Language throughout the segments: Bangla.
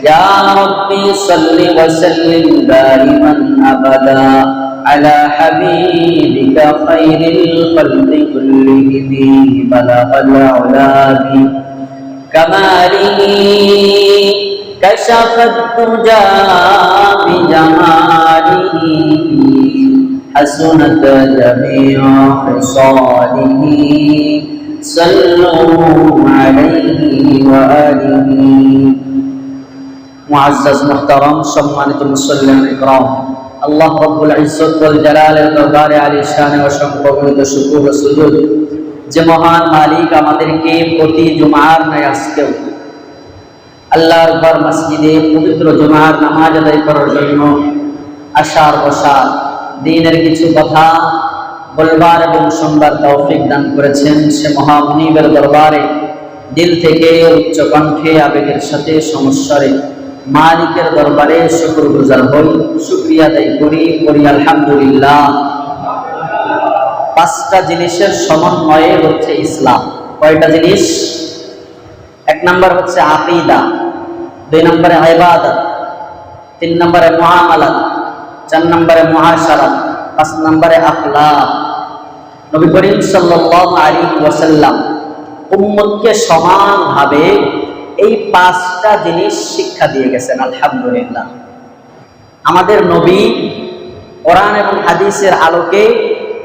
ইয়া রাব্বি সাল্লি ওয়া সাল্লিম দাইমান আবাদা আলা হাবিবিকা খায়রিল খালকি কুল্লিহিম বালাগাল উলাবি কামালিহি কাশাফাত তুজা বিজামালিহি হাসুনাত জামিউ খিসালিহি সাল্লু আলাইহি ওয়া আলিহি। মুআজ্জাজ মুহতারাম, সম্মানিত মুসল্লিন ইকরাম, আল্লাহ রাব্বুল ইজ্জত ওয়াল জালালের দরবারে আলিশানে অসংখ্য শুকর ও সুজুদ যে মহান মালিক আমাদেরকে প্রতি জুমার ন্যায় আজকেও আল্লাহর ঘর মসজিদে পবিত্র জুমার নামাজ আদায় করার জন্য আসার বসার দ্বীনের কিছু কথা বলবার এবং শুনবার তৌফিক দান করেছেন। সে মহামুনিবের দরবারে দিল থেকে উচ্চ কণ্ঠে আবেগের সাথে সমস্যারে মালিকের দরবারে শুকরগুজার হই, শুকরিয়া আদায় করি আলহামদুলিল্লাহ। পাঁচটা জিনিসের সমন্বয়ে হচ্ছে ইসলাম। কয়টা জিনিস? এক নম্বর হচ্ছে আকীদা, দুই নম্বরে ইবাদত, তিন নম্বরে মুআমালাত, চার নম্বরে মুআশারাত, পাঁচ নম্বরে আখলাক। নবী করিম সাল্লাল্লাহু আলাইহি ওয়াসাল্লাম উম্মতকে সমানভাবে এই পাঁচটা জিনিস শিক্ষা দিয়ে গেছেন। আলহামদুলিল্লাহ, আমাদের নবী কোরআন এবং হাদিসের আলোকে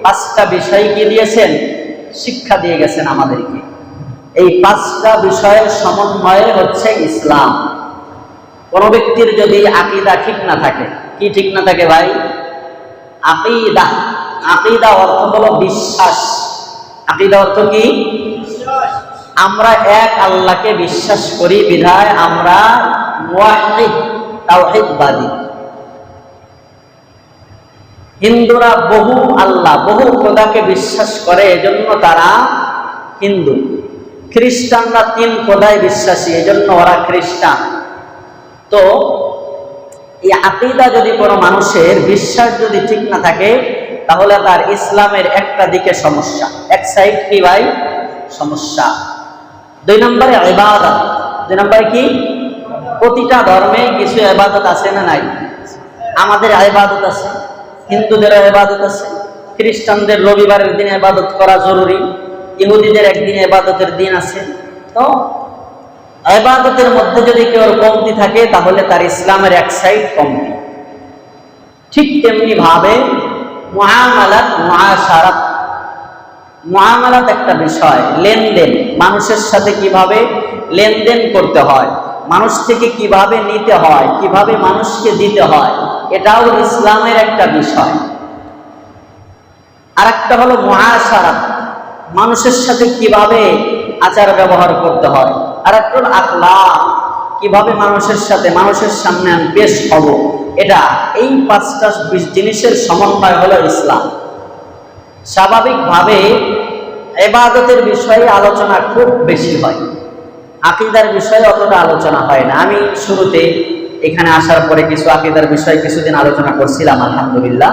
পাঁচটা বিষয় কি দিয়েছেন? শিক্ষা দিয়ে গেছেন আমাদেরকে। এই পাঁচটা বিষয়ের সমন্বয়ে হচ্ছে ইসলাম। কোন ব্যক্তির যদি আকীদা ঠিক না থাকে, কি ঠিক না থাকে ভাই? আকীদা। আকীদা অর্থ হলো বিশ্বাস। আকীদা অর্থ কি? আমরা এক আল্লাহকে বিশ্বাস করি বিধায় আমরা মুওয়াহহিদ, তাওহীদবাদী। হিন্দুরা বহু আল্লাহ, বহু খোদাকে বিশ্বাস করে, এজন্য তারা হিন্দু। খ্রিস্টানরা তিন খোদায় বিশ্বাসী, এজন্য ওরা খ্রিস্টান। তো এই আকীদা যদি কোনো মানুষের বিশ্বাস যদি ঠিক না থাকে, তাহলে তার ইসলামের একটা দিকে সমস্যা, এক সাইড কি ভাই? সমস্যা। দুই নম্বরে ইবাদত। দুই নম্বরে কি? প্রতিটা ধর্মে কিছু ইবাদত আছে না নাই? আমাদের ইবাদত আছে, হিন্দুদের ইবাদত আছে, খ্রিস্টানদের রবিবারের দিনে ইবাদত করা জরুরি, ইহুদিদের একদিন ইবাদতের দিন আছে। তো ইবাদতের মধ্যে যদি কেউ কমতি থাকে, তাহলে তার ইসলামের এক সাইড কমতি। ঠিক তেমনি ভাবে মুআমালাত, মুআশারাত। মুআমালাত একটা বিষয়, লেনদেন, মানুষের সাথে কিভাবে লেনদেন করতে হয়, মানুষ থেকে কিভাবে নিতে হয়, কিভাবে মানুষকে দিতে হয়, এটাও ইসলামের একটা বিষয়। আর একটা হলো মুআশারাত, মানুষের সাথে কিভাবে আচার ব্যবহার করতে হয়। আর একটা হলো আখলাক, কিভাবে মানুষের সাথে, মানুষের সামনে আমি পেশ হব। এটা, এই পাঁচটা জিনিসের সমন্বয় হলো ইসলাম। স্বাভাবিকভাবে ইবাদতের বিষয়ে আলোচনা খুব বেশি হয়, আকীদার বিষয়ে অতটা আলোচনা হয় না। আমি শুরুতে এখানে আসার পরে কিছু আকীদার বিষয়ে কিছুদিন আলোচনা করছিলাম, আলহামদুলিল্লাহ।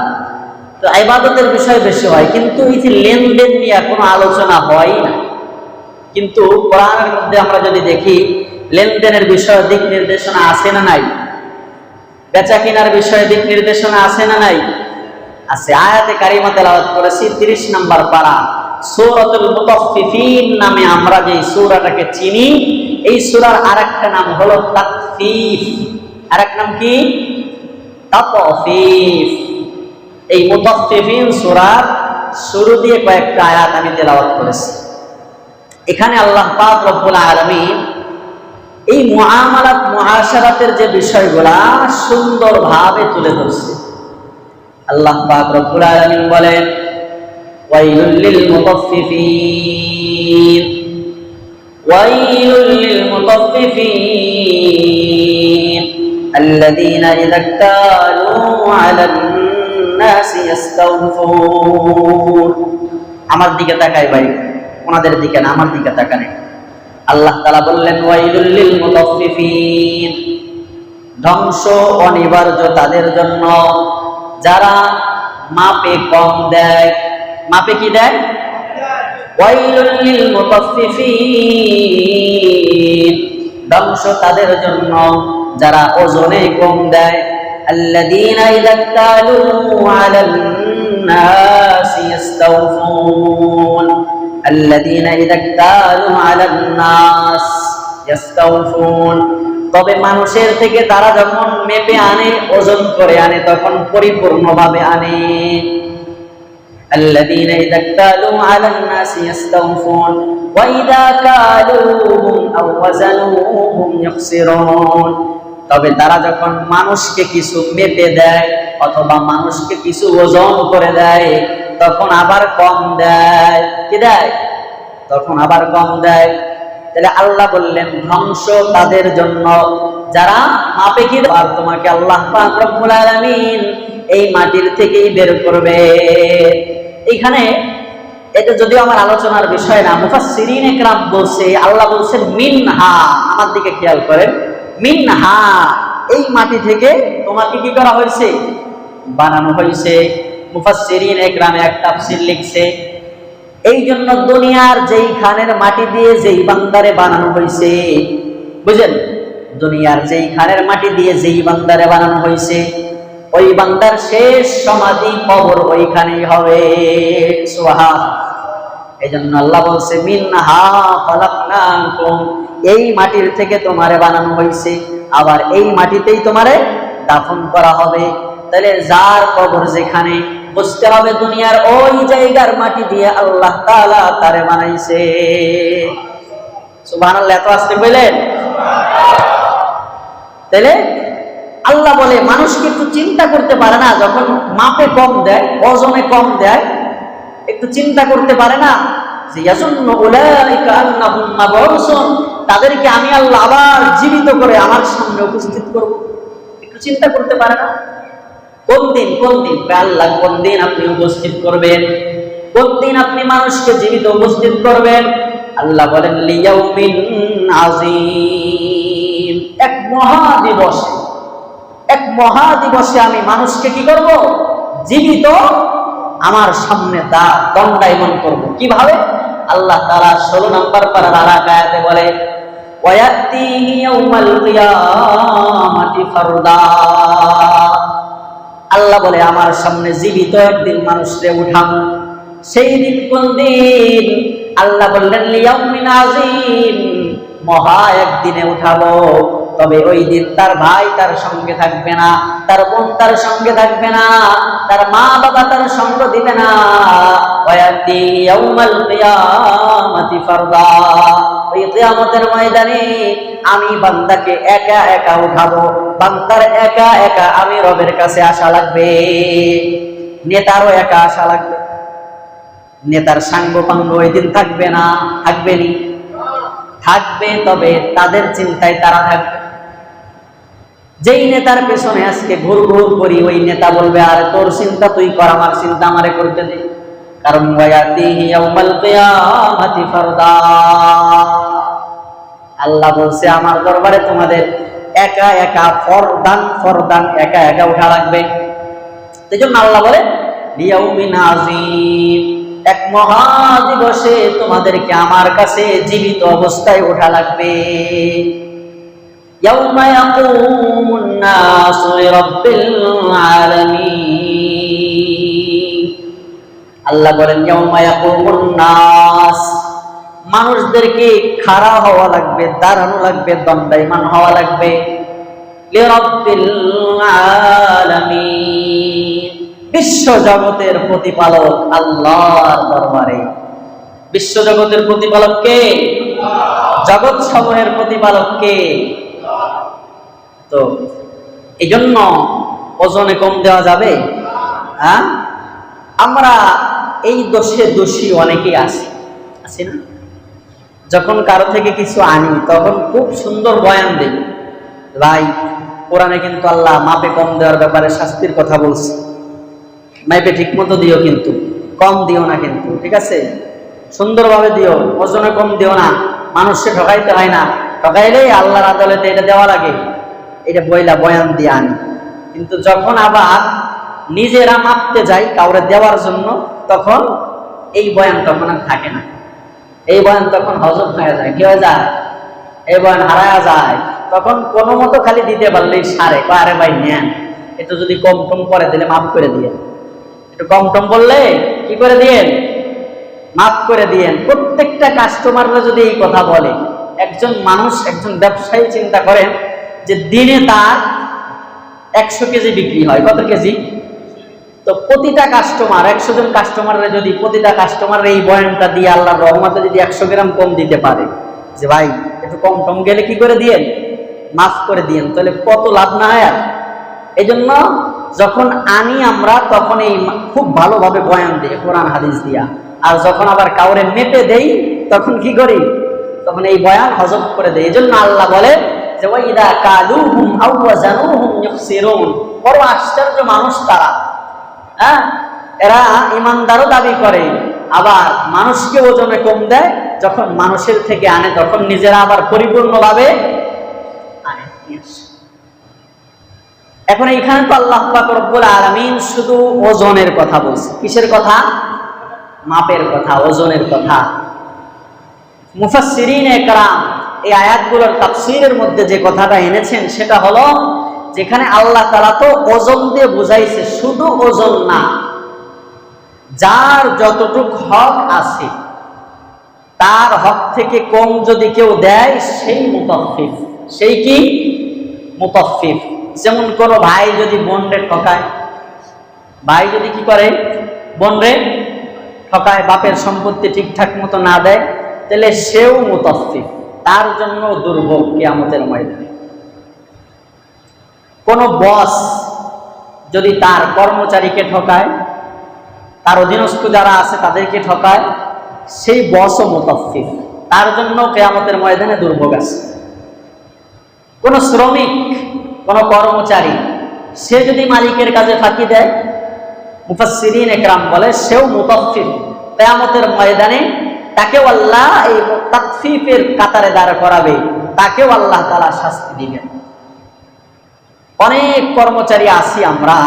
তো ইবাদতের বিষয় বেশি হয়, কিন্তু এই যে লেনদেন নিয়ে কোনো আলোচনা হয় না। কিন্তু কোরআনের মধ্যে আমরা যদি দেখি, লেনদেনের বিষয়ে দিক নির্দেশনা আছে না নাই? বেচা কিনার বিষয়ে দিক নির্দেশনা আছে না নাই? আছে। আয়াতে কারিমা তেলাওয়াত করেছি 30 নম্বর পারা, সূরাতুল মুতাফফিফিন নামে আমরা যে সূরাটাকে চিনি, এই সূরার আরেকটা নাম হলো তাতফীফ। আরেক নাম কি? তাতফীফ। এই মুতাফফিফিন সূরার শুরু দিয়ে কয়েকটা আয়াত আমি তেলাওয়াত করেছি। এখানে আল্লাহ পাক রব্বুল আলামিন এই মুআমালাত, মুআশারাতের যে বিষয়গুলা সুন্দরভাবে তুলে ধরছে। আল্লাহ পাক রব্বুল আলামিন বলেন, ওয়াইলুল লিল মুতাফফিফিন, ওয়াইলুল লিল মুতাফফিফিন আল্লাযীনা ইযা ইক্তালু আলান নাসি ইস্তাওফুন। আমার দিকে তাকায় ভাই, ওনাদের দিকে না, আমার দিকে তাকান। আল্লাহ তাআলা বললেন, ওয়াইলুল লিল মুতাফফিফিন, ধ্বংস অনিবার্য তাদের জন্য যারা মাপে কম দেয়। মাপে কি দেয়? ওয়াইলুল লিল মুতাফফিফিন, ধ্বংস তাদের জন্য যারা ওজনে কম দেয়। আল্লাযীনা ইযা তালু আলান নাসি ইস্তাওফুন, আল্লাযীনা ইযা তালু আলান নাস ইস্তাওফুন, তবে মানুষের থেকে তারা যখন মেপে আনে, ওজন করে আনে, তখন পরিপূর্ণভাবে আনে। الذين إذا اكتالوا على الناس يستوفون وإذا كالوهم أو وزنوهم يخسرون, তবে তারা যখন মানুষকে কিছু মেপে দেয় অথবা মানুষকে কিছু ওজন করে দেয়, তখন আবার কম দেয়। কি দেয়? তখন আবার কম দেয়। তাহলে আল্লাহ বললেন ধ্বংস তাদের জন্য যারা মাপে কি। আর তোমাকে আল্লাহ পাক রব্বুল আলামিন এই মাটির থেকেই বের করবে। এইখানে এটা যদিও আমার আলোচনার বিষয় না, মুফাসসিরিন ইকরাম বলছে, আল্লাহ বলছেন মিনহা, আমার দিকে খেয়াল করেন, মিনহা, এই মাটি থেকে তোমাকে কি করা হয়েছে? বানানো হয়েছে। মুফাসসিরিন ইকরামে এক তাফসীর লিখছে, এই জন্য দুনিয়ার যেই খানের মাটি দিয়ে যেই বান্দারে বানানো হয়েছে, বুঝলেন, দুনিয়ার যেই খানের মাটি দিয়ে যেই বান্দারে বানানো হয়েছে, ওই বান্দার শেষ সমাধি কবর ওইখানেই হবে। সুবহান। এই জন্য আল্লাহ বলছে মিনহা খালাকনাকুম, এই মাটির থেকে তোমারে বানানো হয়েছে, আবার এই মাটিতেই তোমারে দাফন করা হবে। তাহলে যার কবর যেখানে, বুঝতে হবে দুনিয়ার ওই জায়গার মাটি দিয়ে আল্লাহ তাআলা তারে বানাইছে। সুবহানাল্লাহ। এত আসতে বলেন। তাহলে আল্লাহ বলে মানুষকে একটু চিন্তা করতে পারে না, যখন মাপে কম দেয়, ওজনে কম দেয়, একটু চিন্তা করতে পারে না যে ইয়াজুন্নু উলাইকা আন্নাহুম মাবউসুন, তাদেরকে আমি আল্লাহ আবার জীবিত করে আমার সামনে উপস্থিত করব। একটু চিন্তা করতে পারে না? কোন দিন আল্লাহ কোন দিন আপনি উপস্থিত করবেন, কোন দিন আপনি মানুষকে জীবিত উপস্থিত করবেন? আল্লাহ বলেন লিয়াউমিন আযীম, এক মহাদিবসে আমি মানুষকে কি করব? জীবিত আমার সামনে দণ্ডায়মান করব। কিভাবে? আল্লাহ তাআলা 16 নম্বর পারার আয়াতে বলে ওয়ায়াতিহি ইয়াউমাল কিয়ামাতি ফারদা, আল্লাহ বলে আমার সামনে জীবিত একদিন মানুষকে উঠাবো। সেই দিন কোন দিন? আল্লাহ বললেন লিয়াউমিন আযীম, মহা একদিনে উঠাবো। তবে ওই দিন তার ভাই তার সঙ্গে থাকবে না, তার বোন তার সঙ্গে থাকবে না, তার মা বাবা তার সঙ্গ দিবে না। ওয়ায়াতি ইয়াউমাল কিয়ামাতি ফারদা, ওই কিয়ামতের ময়দানে আমি বান্দাকে একা একা উঠাবো, বান্দার একা একা আমি রবের কাছে আসা লাগবে। নেতারও একা আসা লাগবে, নেতার সাঙ্গ পাঙ্গ ওই দিন থাকবে না। থাকবে নি? থাকবে, তবে তাদের চিন্তায় তারা থাকবে। যেই নেতার পেছনে আজকে ঘুর ঘুর করি, ওই নেতা বলবে আর তোর চিন্তা তুই কর, আমার চিন্তা আমারে করতে দে। কারণ ওয়ায়াতিহি ইয়াউমাল কিয়ামাতি ফারদা, আল্লাহ বলছে আমার দরবারে তোমাদের একা একা ফরদান একা একা উঠা লাগবে। এই জন্য আল্লাহ বলে লিয়াউমিন আযীম, এক মহা দিবসে তোমাদেরকে আমার কাছে জীবিত অবস্থায় ওঠা লাগবে। ইয়াউমা ইয়াকুমুন নাসু লিরাব্বিল আলামিন, আল্লাহ বলেন ইয়াউমা ইয়াকুমুন নাস, মানুষদেরকে খাড়া হওয়া লাগবে, দাঁড়ানো লাগবে, দণ্ডায়মান হওয়া লাগবে। লিরাব্বিল আলামিন, বিশ্ব জগতের প্রতিপালক আল্লাহর দরবারে। বিশ্ব জগতের প্রতিপালক কে? জগৎ সমূহের প্রতিপালক কে? তো এই জন্য ওজনে কম দেওয়া যাবে? হ্যাঁ, আমরা এই দোষে দোষী অনেকেই আছি না? যখন কারো থেকে কিছু আনি তখন খুব সুন্দর বয়ান দেই, ভাই কোরআনে কিন্তু আল্লাহ মাপে কম দেওয়ার ব্যাপারে শাস্তির কথা বলছে, মাপে ঠিক মতো দিও, কিন্তু কম দিও না, কিন্তু ঠিক আছে, সুন্দরভাবে দিও, ওজনে কম দিও না, মানুষকে ঠকাইতে হয় না, ঠকাইলেই আল্লাহর আদালতে এটা দেওয়া লাগে, এটা বয়ান দিয়ে আনি। কিন্তু যখন আবার নিজেরা মাপতে যাই কাউরে দেওয়ার জন্য, তখন এই বয়ান তখন আর থাকে না, এই বয়ান তখন হজম হয়ে যায়। কি হয়ে যায়? এই বয়ান হারায়া যায়। তখন কোনো মতো খালি দিতে পারলেই সারে, আরে ভাই নেন, একটু যদি কম টম করে দিলে মাফ করে দিয়ে, একটু কম টম বললে কি করে দিয়েন, মাফ করে দিয়েন। প্রত্যেকটা কাস্টমাররা যদি এই কথা বলে, একজন মানুষ, একজন ব্যবসায়ী চিন্তা করেন যে দিনে তার 100 কেজি বিক্রি হয়, কত কেজি? তো প্রতিটা কাস্টমার, 100 জন কাস্টমাররা যদি প্রতিটা কাস্টমার এই বয়ানটা দিয়ে আল্লাহর রহমতে যদি 100 গ্রাম কম দিতে পারে, যে ভাই একটু কম টম গেলে কি করে দিয়েন, মাফ করে দিয়েন, তাহলে কত লাভ না হয়। আর এই জন্য যখন আনি আমরা তখন এই খুব ভালোভাবে বয়ান দিই কোরআন হাদিস দিয়া, আর যখন আবার কাউরে মেপে দেই তখন কি করি, তখন এই বয়ান হজম করে দেয়। এই জন্য আল্লাহ বলে যে ওয়াইদা কালুহুম আও ওয়াজানুহুম ইখসিরুন, বড় আশ্চর্য মানুষ তারা, হ্যাঁ, এরা ইমানদারও দাবি করে আবার মানুষকে ওজনে কম দেয়, যখন মানুষের থেকে আনে তখন নিজেরা আবার পরিপূর্ণভাবে আনে। এখন এইখানে তো আল্লাহ পাক রব্বুল আলামিন শুধু ওজনের কথা বলছে। কিসের কথা? মাপের কথা, ওজনের কথা। মুফাসসিরিনে কেরাম এই আয়াতগুলোর তাফসীরের মধ্যে যে কথাটা এনেছেন সেটা হলো, যেখানে আল্লাহ তাআলা তো ওজন দিয়ে বুঝাইছে, শুধু ওজন না, যার যতটুক হক আছে তার হক থেকে কম যদি কেউ দেয় সেই মুতাফফিফ। সেই কি? মুতাফফিফ। যেমন কোনো ভাই যদি বোনরে ঠকায়, ভাই যদি কি করে, বোনরে ঠকায়, বাপের সম্পত্তি ঠিকঠাক মতো না দেয়, তাহলে সেও মুতাফফিফ, তার জন্য দুর্ভোগ কিয়ামতের ময়দানে। কোন বস যদি তার কর্মচারীকে ঠকায়, তার অধীনস্থ যারা আছে তাদেরকে ঠকায়, সেই বসও মুতাফফিফ, তার জন্য কিয়ামতের ময়দানে দুর্ভোগ আছে। কোন শ্রমিক, কোন কর্মচারী, সে যদি মালিকের কাজে ফাঁকি দেয়, মুফাসসিরিন একরাম বলে সেও মুতাফফিফ, কিয়ামতের ময়দানে তাকেও আল্লাহ এই তাকফিফের কাতারে দাঁড় করাবে, তাকেও আল্লাহ তাআলা শাস্তি দিবেন। অনেক কর্মচারী আছি আমরা,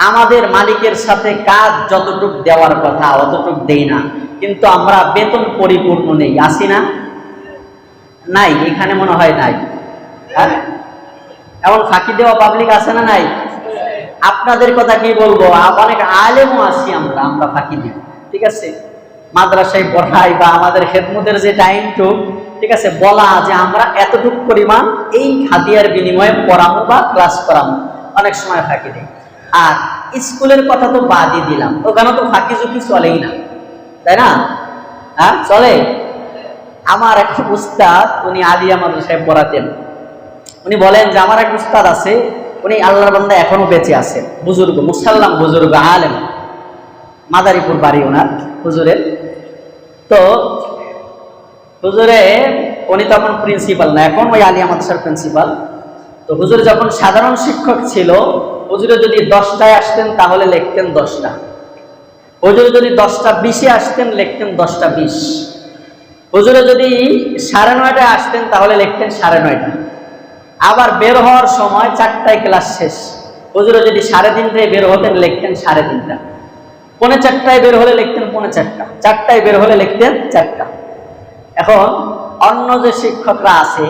আমাদের মালিকের সাথে কাজ যতটুক দেওয়ার কথা অতটুক দেই না, কিন্তু আমরা বেতন পরিপূর্ণ নেই, আসি না? নাই, এখানে মনে হয় নাই। হ্যাঁ, এমন ফাঁকি দেওয়া পাবলিক আছে না নাই? আপনাদের কথা কি বলবো, অনেক আলেমও আছি আমরা, আমরা ফাঁকি দিই। ঠিক আছে, মাদ্রাসায় পড়াই বা আমাদের খেদমতের যে টাইমটুক, ঠিক আছে, বলা যে আমরা এতটুক পরিমাণ এই হাদিয়ার বিনিময়ে পড়াবো বা ক্লাস করাবো, অনেক সময় ফাঁকি দিই। আর স্কুলের কথা তো বাদই দিলাম, ওখানে তো ফাঁকি ঝুঁকি চলেই না, তাই না? হ্যাঁ, চলে। আমার এক উস্তাদ, উনি আলিয়া মাদ্রাসায় পড়াতেন, উনি বলেন যে আমার এক উস্তাদ আছে, উনি আল্লাহর বান্দা এখনো বেঁচে আছে, বুজুর্গ, মুসাল্লাম বুজুর্গ আলেম, মাদারীপুর বাড়ি ওনার হুজুরের। তো হুজুরে, উনি তখন প্রিন্সিপাল না, এখন ওই আলিয়া মাদ্রাসার প্রিন্সিপাল। তো হুজুর যখন সাধারণ শিক্ষক ছিল, হুজুরে যদি 10টায় আসতেন তাহলে লিখতেন 10টা, হুজুরে যদি 10টা 20-এ আসতেন লিখতেন 10টা 20, হুজুরে যদি 9:30টায় আসতেন তাহলে লিখতেন 9:30টা। আবার বের হওয়ার সময় 4টায় ক্লাস শেষ, হুজুরে যদি 3:30টায় বের হতেন লিখতেন 3:30টা, 3:45টায় বের হলে লিখতেন 3:45টা, 4টায় বের হলে লিখতেন 4টা। এখন অন্য যে শিক্ষকরা আছে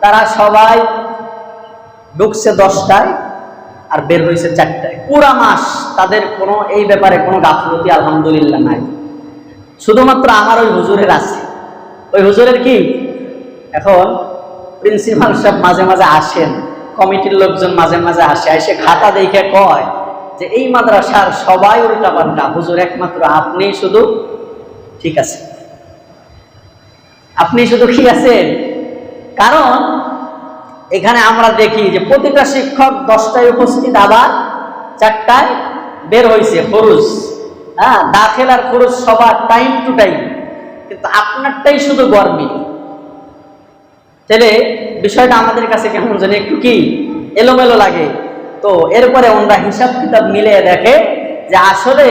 তারা সবাই ঢুকছে 10টায় আর বের হয়েছে 4টায়, পুরা মাস তাদের কোনো এই ব্যাপারে কোনো গাফলতি আলহামদুলিল্লাহ নাই। শুধুমাত্র আমার ওই হুজুরের আছে। ওই হুজুরের কি, এখন প্রিন্সিপাল সাহেব মাঝে মাঝে আসেন, কমিটির লোকজন মাঝে মাঝে আসে, এসে খাতা দেখে কয় যে এই মাদ্রাসার সবাই উল্টাপাল্টা, হুজুর একমাত্র আপনি শুধু ঠিক আছে, আপনি শুধু কি আছেন। কারণ এখানে আমরা দেখি যে প্রতিটা শিক্ষক 10টায় উপস্থিত, আবার 4টায় বের হয়েছে, খরচ, হ্যাঁ, দাখিল আর খরচ সবার টাইম টু টাইম, কিন্তু আপনারটাই শুধু গরমিল। তাহলে বিষয়টা আমাদের কাছে কেমন জানি একটু কি এলোমেলো লাগে। তো এরপরে ওনারা হিসাব কিতাব মিলে দেখে যে আসলে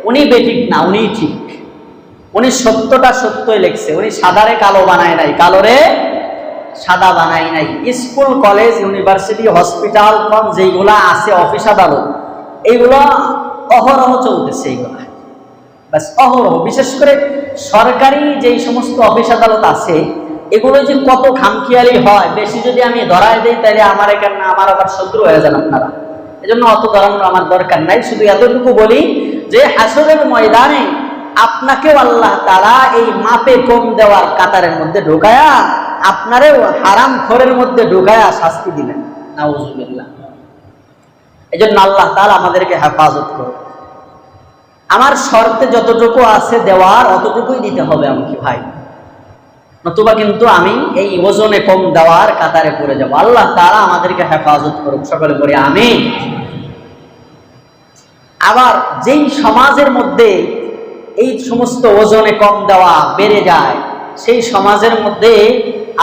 উনি বেঠিক না, উনি ঠিক, উনি সত্যটা সত্যই লিখছে, উনি সাদারে কালো বানায় নাই, কালোরে সাদা বানায় নাই। স্কুল, কলেজ, ইউনিভার্সিটি, হসপিটাল, যেইগুলা আছে, অফিস আদালত, এইগুলো অহরহ চলতেছে, এইগুলা বাস অহরহ। বিশেষ করে সরকারি যেই সমস্ত অফিস আদালত আছে এগুলো যে কত খামখেয়ালি হয়, বেশি যদি আমি ধরায় দিই তাহলে আমার এখানে আমার আবার শত্রু হয়ে যান আপনারা। এজন্য অত ধরানোর আমার দরকার নাই। শুধু এতটুকু বলি যে হাসরের ময়দানে আপনাকেও আল্লাহ তাআলা এই মাপে কম দেওয়ার কাতারের মধ্যে ঢুকায়া আপনারেও হারাম খোরের মধ্যে ঢুকায়া শাস্তি দিবেন। নাউজুবিল্লাহ। এজন্য আল্লাহ তাআলা আমাদেরকে হেফাজত করুন। আমার শর্তে যতটুকু আছে দেওয়ার অতটুকুই দিতে হবে আমাকে ভাই, নতুবা কিন্তু আমি এই ওজনে কম দেওয়ার কাতারে পড়ে যাব। আল্লাহ তাআলা আমাদেরকে হেফাজত করুক, সকলে বলি আমিন। আবার যেই সমাজের মধ্যে এই সমস্ত ওজনে কম দেওয়া বেড়ে যায়, সেই সমাজের মধ্যে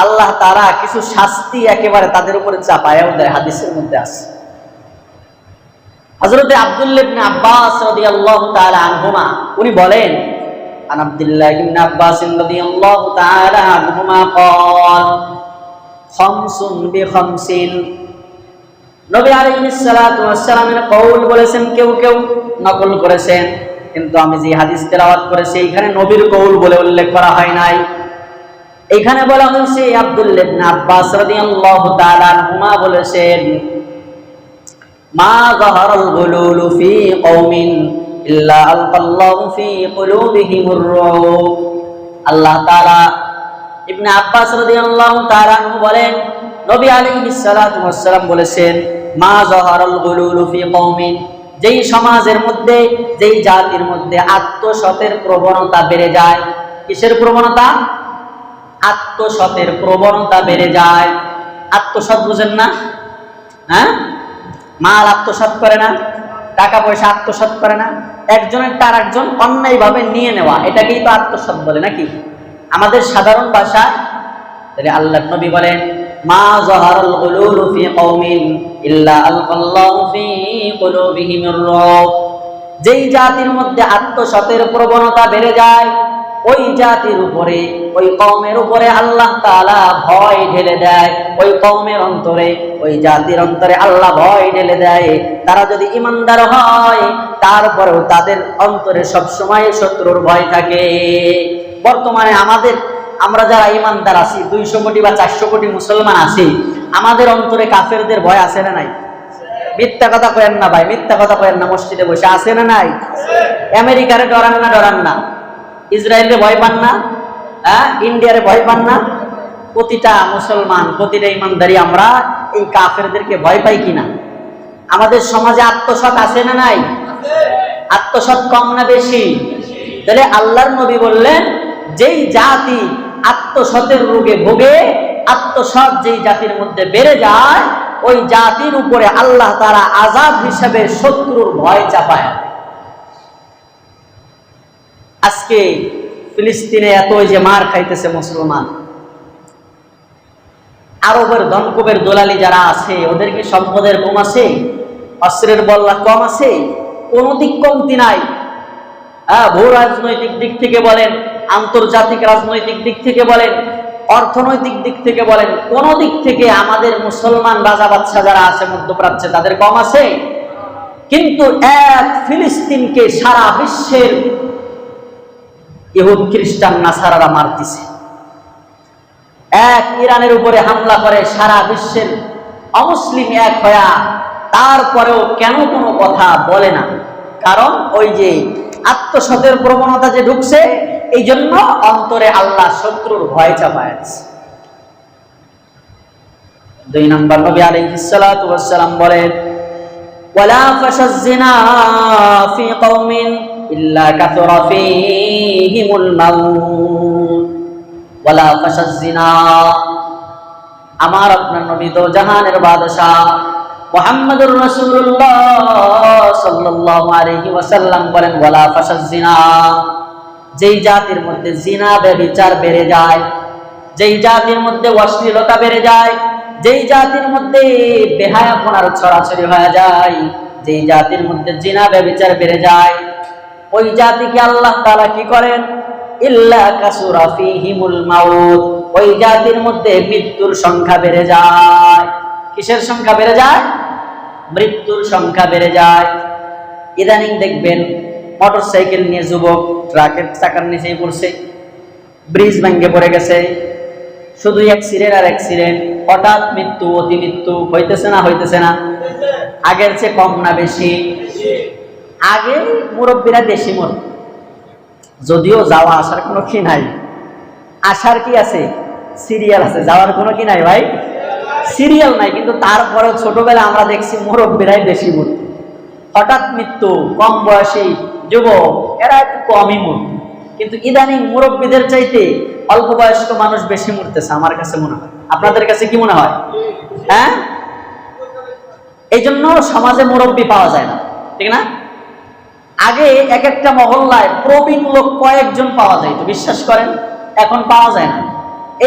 আল্লাহ তাআলা কিছু শাস্তি একেবারে তাদের উপরে চাপায়াও দেয়, হাদিসের মধ্যে আছে। হযরত আব্দুল্লাহ ইবনে আব্বাস রাদিয়াল্লাহু তাআলা আনহুমা উনি বলেন, আন আব্দুল্লাহ ইবনে আব্বাস রাদিয়াল্লাহু তাআলা আনহুমা قال খামসুন বিখামসিন। নবী আলাইহিস সালাতু ওয়াস সালামের কওল বলেছেন, কেউ কেউ নকল করেছেন, কিন্তু আমি যে হাদিস তেলাওয়াত করেছি এখানে নবীর কওল বলে উল্লেখ করা হয় নাই। এখানে বলা হয়েছে আব্দুল্লাহ ইবনে আব্বাস রাদিয়াল্লাহু তাআলা আনহুমা বলেছেন, মা যাহারাল গুলুলু ফি কওমিন ইল্লা আলকাল্লাহু ফি কুলুবিহিমুর রুব। আল্লাহ তাআলা ইবনে আব্বাস রাদিয়াল্লাহু তাআলা আনহু বলেন, নবী আলাইহিস সালাতু ওয়াস সালাম বলেছেন, মা যাহারাল গুলুলু ফি কওমিন, যেই সমাজের মধ্যে যেই জাতির মধ্যে আত্মসতের প্রবণতা বেড়ে যায়। কিসের প্রবণতা? আত্মসতের প্রবণতা বেড়ে যায়। আত্মসৎ বুঝেন না? হ্যাঁ, মাল আত্মসাৎ করে না, টাকা পয়সা আত্মসাৎ করে না, একজনের টার একজন অন্যায়ভাবে নিয়ে নেওয়া, এটাকেই তো আত্মসাৎ বলে নাকি আমাদের সাধারণ ভাষায়। তাহলে আল্লাহর নবী বলেন, মা যাহারাল গুলুলু ফি কওমিন ইল্লা আলকাল্লাহু ফি কুলুবিহিমির রুব। যেই জাতির মধ্যে আত্মসতের প্রবণতা বেড়ে যায়, ওই জাতির উপরে, ওই কওমের উপরে আল্লাহ তাআলা ভয় ঢেলে দেয়। ওই কওমের অন্তরে, ওই জাতির অন্তরে আল্লাহ ভয় ঢেলে দেয়। তারা যদি ঈমানদার হয়, তারপরেও তাদের অন্তরে সবসময় শত্রুর ভয় থাকে। বর্তমানে আমরা যারা ঈমানদার আছি, 200 কোটি বা 400 কোটি মুসলমান আছি, আমাদের অন্তরে কাফেরদের ভয় আছে না নাই? মিথ্যা কথা কয়েন না ভাই, মিথ্যা কথা কয়েন না। মসজিদে বসে আছে না নাই? আমেরিকারে ডরান না? ডরান না? ইসরায়েলে ভয় পান না? হ্যাঁ, ইন্ডিয়ারে ভয় পান না? প্রতিটা মুসলমান, প্রতিটা ইমানদারি আমরা এই কাফেরদেরকে ভয় পাই কিনা? আমাদের সমাজে আত্মসৎ আছে না নাই? আত্মসৎ কম না বেশি? তাহলে আল্লাহর নবী বললেন, যেই জাতি আত্মসতের রোগে ভোগে, আত্মসৎ যেই জাতির মধ্যে বেড়ে যায়, ওই জাতির উপরে আল্লাহ তাআলা আযাব হিসেবে শত্রুর ভয় চাপায়। আজকে ফিলিস্তিনে এত যে মার খাইতেছে মুসলমান, আরবের ধনকুবের দলালি যারা আছে, ওদের কি সম্পদের কম আছে? অস্ত্রের বল্লা কম আছে? কোন দিক কমতি নাই। ভূ রাজনৈতিক দিক থেকে বলেন, আন্তর্জাতিক রাজনৈতিক দিক থেকে বলেন, অর্থনৈতিক দিক থেকে বলেন, কোন দিক থেকে আমাদের মুসলমান রাজা বাদশা যারা আছে মধ্যপ্রাচ্যে, তাদের কম আছে? কিন্তু এক ফিলিস্তিনকে সারা বিশ্বের ইহুদ খ্রিস্টান নাসারারা মারতেছে। এক ইরানের উপরে হামলা করে সারা বিশ্বের অমুসলিম এক হয়া, তারপরেও কেন কোনো কথা বলে না? কারণ ওই যে আত্মসতের প্রবণতা যে ঢুকছে, এই জন্য অন্তরে আল্লাহ শত্রুর ভয় চাপায় আছে। 2 নম্বর, নবী আলাইহিস সালাতু ওয়াস সালাম বলেন, ওয়ালা ফাশাজ জিনা ফি কওমিন ইল্লা কাসরা ফীহিমুল মাউত। ওয়ালা ফাশাজ জিনা, আমার আপনার নবী তো জাহানের বাদশা মুহাম্মদুর রাসূলুল্লাহ সাল্লাল্লাহু আলাইহি ওয়াসাল্লাম বলেন, ওয়ালা ফাশাজ জিনা, যেই জাতির মধ্যে জিনা ব্যভিচার বেড়ে যায়, যেই জাতির মধ্যে অশ্লীলতা বেড়ে যায়, যেই জাতির মধ্যে বেহায়াপনার ছড়াছড়ি হয়ে যায়, যেই জাতির মধ্যে জিনা ব্যভিচার বেড়ে যায়, ওই জাতিকে আল্লাহ তাআলা কি করেন? ইল্লা কাসুরা ফীহিমুল মাউত, ওই জাতির মধ্যে মৃত্যুর সংখ্যা বেড়ে যায়। কিসের সংখ্যা বেড়ে যায়? মৃত্যুর সংখ্যা বেড়ে যায়। ইদানিং দেখবেন মোটরসাইকেল নিয়ে যুবক ট্রাকের চাকার নিচেই পড়ছে, ব্রিজ ভেঙে পড়ে গেছে, শুধু অ্যাক্সিডেন্ট আর অ্যাক্সিডেন্ট, হঠাৎ মৃত্যু অতি মৃত্যু হইতেছে না হইতেছে না? আগের চেয়ে কম না বেশি? আগে মুরব্বীরা বেশি মরত, যদিও যাওয়া আসার কোনো কি নাই। আসার কি আছে? সিরিয়াল আছে, যাওয়ার কোনো কি নাই ভাই? সিরিয়াল নাই। কিন্তু তারপরে ছোটবেলা আমরা দেখছি মুরব্বীরাই বেশি মরত। হঠাৎ মৃত্যু, কম বয়সী যুবক এরা একটু কমই মরত। কিন্তু ইদানিং মুরব্বীদের চাইতে অল্প বয়স্ক মানুষ বেশি মরতেছে আমার কাছে মনে হয়। আপনাদের কাছে কি মনে হয়? হ্যাঁ, এই জন্য সমাজে মুরব্বী পাওয়া যায় না, ঠিক না? আগে এক একটা মহল্লায় প্রবীণ লোক কয়েকজন পাওয়া যায়, তো বিশ্বাস করেন এখন পাওয়া যায় না।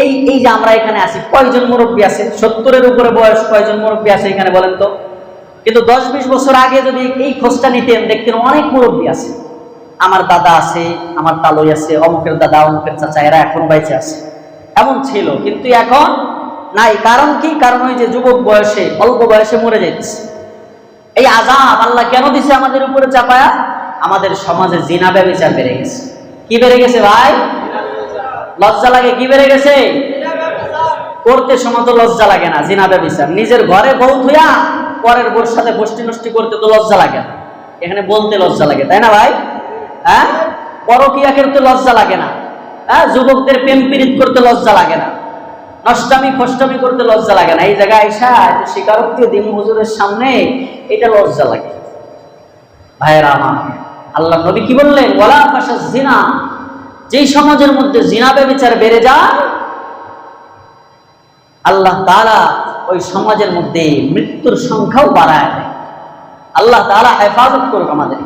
এই যে আমরা এখানে আছি, কয়জন মুরব্বী আছে? 70-এর উপরে বয়স কয়জন মুরব্বী আছে এখানে বলেন তো? কিন্তু 10-20 বছর আগে যদি এই খোঁজটা নিতেন, দেখতেন অনেক মুরব্বী আছে। আমার দাদা আছে, আমার তালই আছে, অমুকের দাদা অমুকের চাচা, এরা এখন বেঁচে আছে, এমন ছিল। কিন্তু এখন নাই। কারণ কি? কারণ ওই যে যুবক বয়সে, অল্প বয়সে মরে যাচ্ছে। এই আযাব আল্লাহ কেন দিছে আমাদের উপরে চাপায়া? আমাদের সমাজে জিনা ব্যভিচার বেড়ে গেছে। কি বেড়ে গেছে ভাই? লজ্জা লাগে। কি বেড়ে গেছে? করতে সময় তো লজ্জা লাগে না জিনা ব্যভিচার। নিজের ঘরে বউ থুয়া পরের বউর সাথে গোষ্ঠী নষ্টি করতে তো লজ্জা লাগে না, এখানে বলতে লজ্জা লাগে, তাই না ভাই? হ্যাঁ, পরকিয়া করতে লজ্জা লাগে না। হ্যাঁ, যুবকদের প্রেম পীড়িত করতে লজ্জা লাগে না, নষ্টামি ফষ্টামি করতে লজ্জা লাগে না। এই জায়গায় আইসা স্বীকারোক্তি দিন হুজুরের সামনে এটা লজ্জা লাগে। ভাইয়েরা আমার, আল্লাহ নবী কি বললেন? ওয়ালা ফাশাজ জিনা। যেই সমাজের মধ্যে জিনা ব্যভিচার বেড়ে যায়, আল্লাহ তাআলা ওই সমাজের মধ্যে মৃত্যুর সংখ্যাও বাড়ায় দেয়। আল্লাহ তাআলা হেফাজত করুক আমাদের।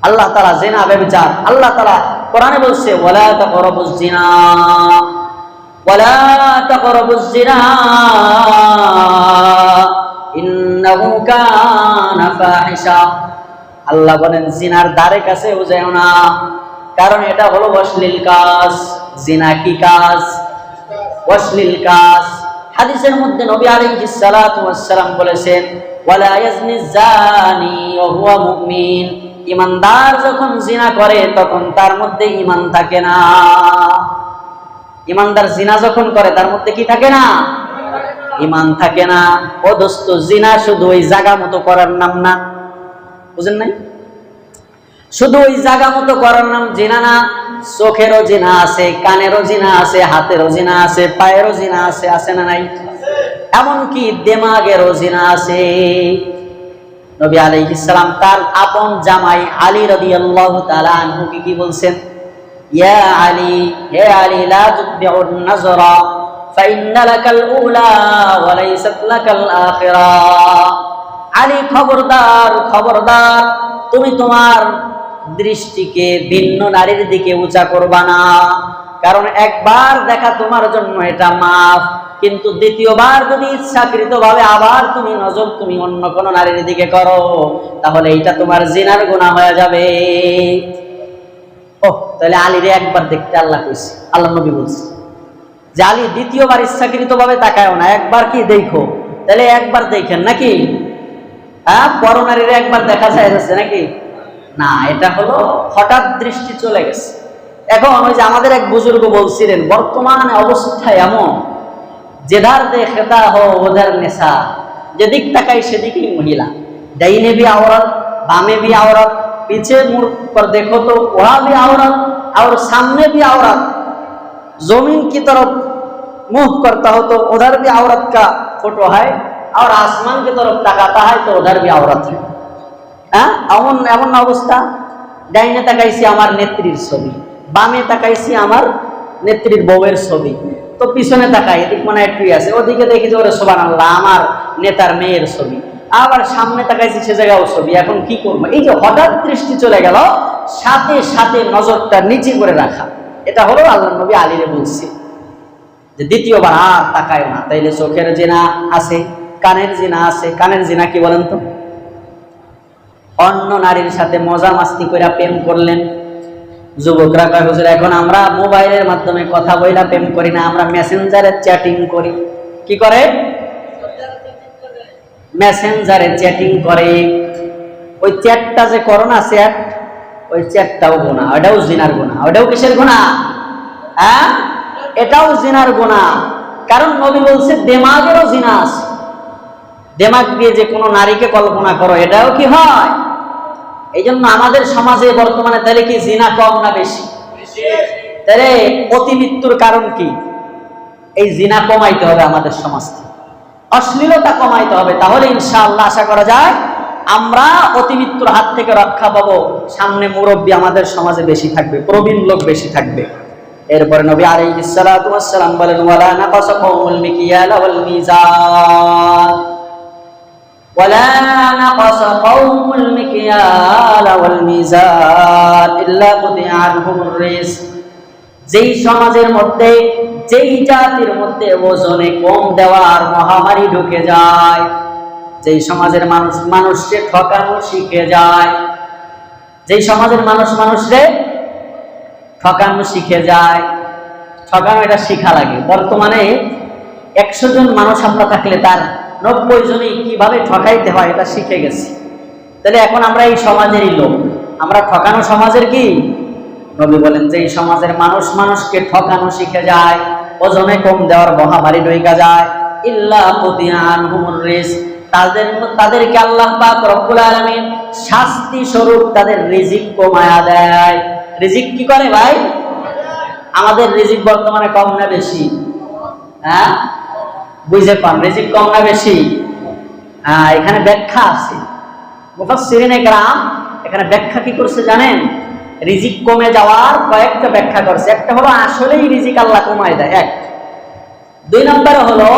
আল্লাহ তাআলা জিনা ব্যভিচার, আল্লাহ তাআলা কোরআনে বলছে ওয়ালা তাকরাবুজ জিনা, ওয়ালা তাকরাবুজ জিনা ইন্নাহু কানা ফাহিশা। আল্লাহ বলেন জিনার দ্বারে কাছেও যাও না, কারণ এটা হলো অশ্লীল কাজ। জিনা কি কাজ? অশ্লীল কাজ। হাদিসের মধ্যে নবী আলাইহিস সালাতু ওয়াস সালাম বলেছেন ওয়ালা ইয়াজনি জানি ওয়া হুয়া মুমিন। ঈমানদার যখন জিনা করে তখন তার মধ্যে ঈমান থাকে না। ঈমানদার জিনা যখন করে তার মধ্যে কি থাকে না? ঈমান থাকে না। ও দোস্ত, জিনা শুধু ওই জায়গা মতো করার নাম না, বুঝেন নাই? শুধু ওই জায়গা মতো করার নাম জিনা না। চোখেরও জিনা আছে, কানেরও জিনা আছে, হাতেরও জিনা আছে, পায়েরও জিনা আছে, আছে না নাই? এমনকি দিমাগেরও জিনা আছে। নবী আলাইহিস সালাম তার আপন জামাই আলী রাদিয়াল্লাহু তাআলা আনহুকে কি বলছেন? ইয়া আলী, হে আলী, লা তুবিউন নাজরা ফাইন্না লাকাল উলা ওয়া লাইসাত লাকাল আখিরা। আলী, খবরদার খবরদার, তুমি তোমার দৃষ্টিকে ভিন্ন নারীর দিকে উঁচা করবা না। কারণ একবার দেখা তোমার জন্য এটা মাফ, কিন্তু দ্বিতীয়বার যদি ইচ্ছাকৃতভাবে আবার তুমি নজর তুমি অন্য কোন নারীর দিকে করো, তাহলে এটা তোমার জিনার গুনাহ হয়ে যাবে। ও, তাহলে আলীরে একবার দেখতে আল্লাহ কইছে, আল্লাহ নবী বলছে যে আলী দ্বিতীয়বার ইচ্ছাকৃতভাবে তাকায়ও না, একবার কি দেখো। তাহলে একবার দেখেন নাকি? হ্যাঁ, পরনারীর একবার দেখা যায় যাচ্ছে নাকি? না, এটা হলো হঠাৎ দৃষ্টি চলে গেছে। এখন ওই যে আমাদের এক বুজুর্গ বলছিলেন, বর্তমানে অবস্থা এমন যেধার দেখতা হো ওধার নেশা, যেদিক তাকাই সেদিকেই মহিলা। ডাইনে भी औरत, बामे भी औरत, पीछे मुड़ पर देखो तो वहां भी औरत और सामने भी औरत। जमीन की तरफ मुंह करता हो तो उधर भी औरत का फोटो है, और आसमान की तरफ ताकाता है तो उधर भी औरत है। হ্যাঁ, এমন এমন অবস্থা। ডাইনে তাকাইছি আমার নেত্রীর ছবি, বামে তাকাইছি আমার নেত্রীর বউয়ের ছবি, তো পিছনে তাকাই এদিক মনে একটুই আছে, ওদিকে দেখি যে ওরে সুবহানাল্লাহ আমার নেতার মেয়ের ছবি, আবার সামনে তাকাইছি সে জায়গাও ছবি। এখন কি করবো? এই যে হঠাৎ দৃষ্টি চলে গেল, সাথে সাথে নজরটা নিচে করে রাখা, এটা হলো আল্লাহ নবী আলীরে বলছে যে দ্বিতীয়বার আর তাকায় না। তাইলে চোখের জিনা আছে, কানের জিনা আছে। কানের জিনা কি বলেন তো? অন্য নারীর সাথে মজা মাস্তি করে প্রেম করলেন। যুবকরা কয় হুজুর এখন আমরা মোবাইলের মাধ্যমে কথা বইলা প্রেম করি না, আমরা মেসেঞ্জারে চ্যাটিং করি। কি করে? মেসেঞ্জারে চ্যাটিং করে। ওই চ্যাটটা যে করো না, চ্যাট, ওই চ্যাটটাও গুনাহ, ওটাও জিনার গুনাহ। ওটাও কিসের গুনাহ? হ্যাঁ, এটাও জিনার গুনাহ। কারণ নবী বলছে দিমাগেরও জিনা আছে। দিমাগ দিয়ে যে কোনো নারীকে কল্পনা করো, এটাও কি হয়? এই জন্য আমাদের সমাজে বর্তমানে তাহলে কি জিনা কম না বেশি? তাহলে অতি মৃত্যুর কারণ কি? এই জিনা কমাইতে হবে আমাদের সমাজ থেকে, অশ্লীলতা কমাইতে হবে। তাহলে ইনশাআল্লাহ আশা করা যায় আমরা অতি মৃত্যুর হাত থেকে রক্ষা পাবো। সামনে মুরব্বী আমাদের সমাজে বেশি থাকবে, প্রবীণ লোক বেশি থাকবে। এরপরে নবী আলাইহিস সালাতু ওয়াস সালাম বলেন, ওয়ালা নাকাসা কওমুল মিকিয়াল ওয়াল মিজান, ওয়ালা নাকাসা কওমুল মিকিয়াল ওয়াল মিজান ইল্লা কুতিয়া আনহুমুর রিজক। যেই সমাজের মধ্যে, যেই জাতির মধ্যে ওজনে কম দেওয়ার মহামারী ঢুকে যায়, যেই সমাজের মানুষ মানুষকে ঠকানো শিখে যায়, যেই সমাজের মানুষ মানুষকে ঠকানো শিখে যায়, ঠকানো এটা শিখা লাগে। বর্তমানে 100 জন মানুষ আমরা থাকলে তার 90 জনই কিভাবে ঠকাইতে হয় এটা শিখে গেছি। তাহলে এখন আমরা এই সমাজেরই লোক, আমরা ঠকানো সমাজের কি? নবী বলেন যে এই সমাজের মানুষ মানুষকে ঠকানো শিখে যায়, ওজনে কম দেওয়ার মহামারী ঢুকে যায়, ইল্লা কুতিয়া আনহুমুর রিজক, তাদেরকে আল্লাহ পাক রব্বুল আলামিন শাস্তি স্বরূপ তাদের রিজিক কমায়া দেয়। রিজিক কি করে ভাই? আমাদের রিজিক বর্তমানে কম না বেশি? হ্যাঁ, বুঝে পান, রিজিক কম না বেশি? এখানে ব্যাখ্যা আছে। মুফাসসিরিনে কেরাম এখানে ব্যাখ্যা কি করছে জানেন? রিজিক কমে যাওয়ার কয়েকটা ব্যাখ্যা করছে। একটা হলো আসলেই রিজিক আল্লাহ কমায় দেয়, এক। 2 নম্বরে হলো